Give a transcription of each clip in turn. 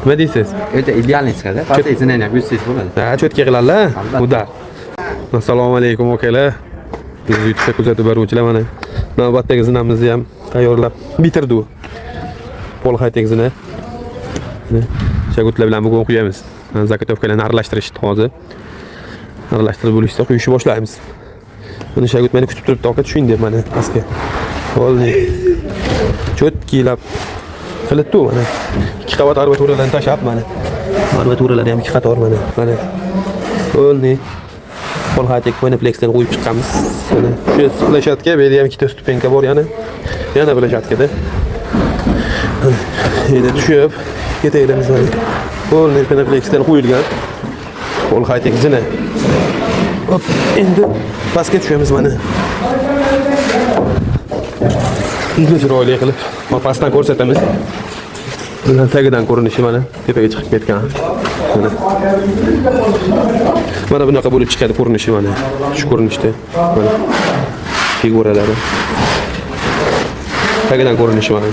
nima deysiz? O'ta idealniy chiqadi. Pastasini ham 100 so'z bo'ladi. Ha, cho'tka qiladilar. Udar. Assalomu alaykum akalar. Biz YouTube'da kuzatib boruvchilar mana. Navbatdagi zinamizni ham tayyorlab bitirdi u. Polxaytekzini. Shagutlar bilan bugun quyamiz. Zakotovkalarni aralashtirishni hozir. Aralashtirib bo'lishsa quyishni boshlaymiz. Mana shagut meni kutib turibdi, aka tushuning deb mana pastga. Bo'ldi. Cho'tkilab qilibdi mana. 2 qavat armaturalarni tashab mana. Armaturalarni ham 2 qator mana. Mana. Bo'ldi. Polxaytek Poneplexdan qo'yib chiqqanmiz. Mana shu splashatka, bu yerda ham 2 ta stupenka bor yana. Yana splashatkada. Endi tushib ketaveramiz mana. Bo'ldi, Poneplexdan qo'yilgan. Polxaytek zina. Hop, endi pastga tushamiz mana. Juda chiroyli qilib, pastdan ko'rsatamiz. Bundan tagidan ko'rinishi mana tepaga chiqib ketgan. Mana bunaqa bo'lib chiqadi ko'rinishi mana. Shu ko'rinishda mana figuralari. Tagidan ko'rinishi mana.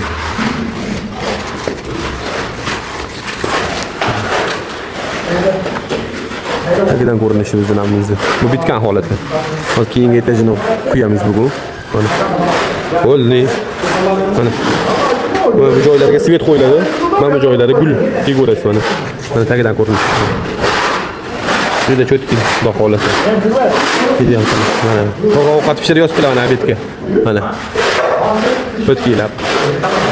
Tagidan ko'rinishi zinamizni. Bu bitgan holati. Hozir keyingi etajini quyamiz bugun. Mana. Bo'ldi. Mana. Bu joylarga svet qo'yiladi. Mana bu joylarda gul figurasi mana. Mana tagidan ko'rinishi. Juda cho'tki, xudo xolasa. Ideal mana. Ovqat pishirib yozibdilar mana betga. Mana. Cho'tkilab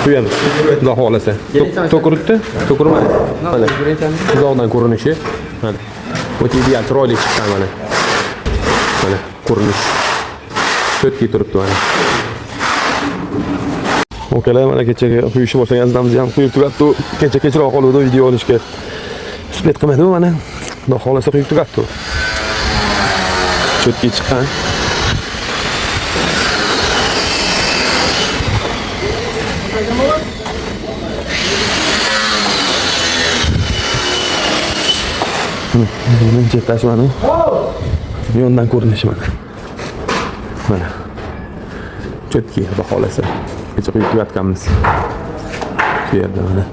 quyamiz. Xudo xolasa. To'kuribdi? To'kurmadi. Mana. Uzoqdan ko'rinishi. Mana. O'ta ideal chiroyli chiqqan mana. Mana ko'rinish. Cho'tki turibdi mana. Okalar mana kechaga quyishni boshlagan zinamizni ham quyib tugatdi. Kecha kechroq qoluvdi video olishga. Split qilmadi mana. Xudo xolasa quyib tugatdi. Cho'tki chiqqan. Bunun chetasi mana. Yondan ko'rinishi mana. Mana. Cho'tki xudo xolasa. Kecha quyib tugatganmiz. Bu yerda mana.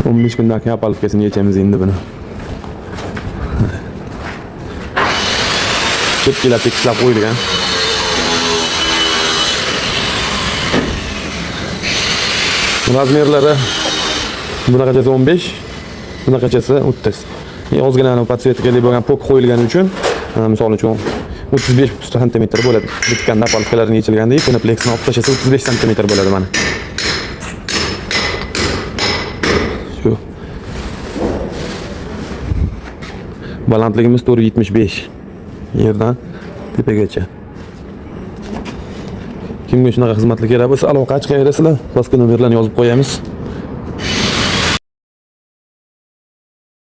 15 kundan keyin apalkasini yechamiz endi buni. Cho'tkilar tekislab qo'yilgan. Razmerlari bunaqachasi 15, bunaqachasi 30. Ozgina patsientga bo'lgan pok qo'yilgani uchun, misol uchun 35 cm bo'ladi. Bitgan napalkalarni yechilganda, Poneplexni olib tashlasa 35 cm bo'ladi mana. Shu. Balandligimiz 475. Yerdan tepagacha. Kimga shunaqa xizmatlar kerak bo'lsa, aloqa chiqaverasizlar. Pastga nomerlarni yozib qo'yamiz.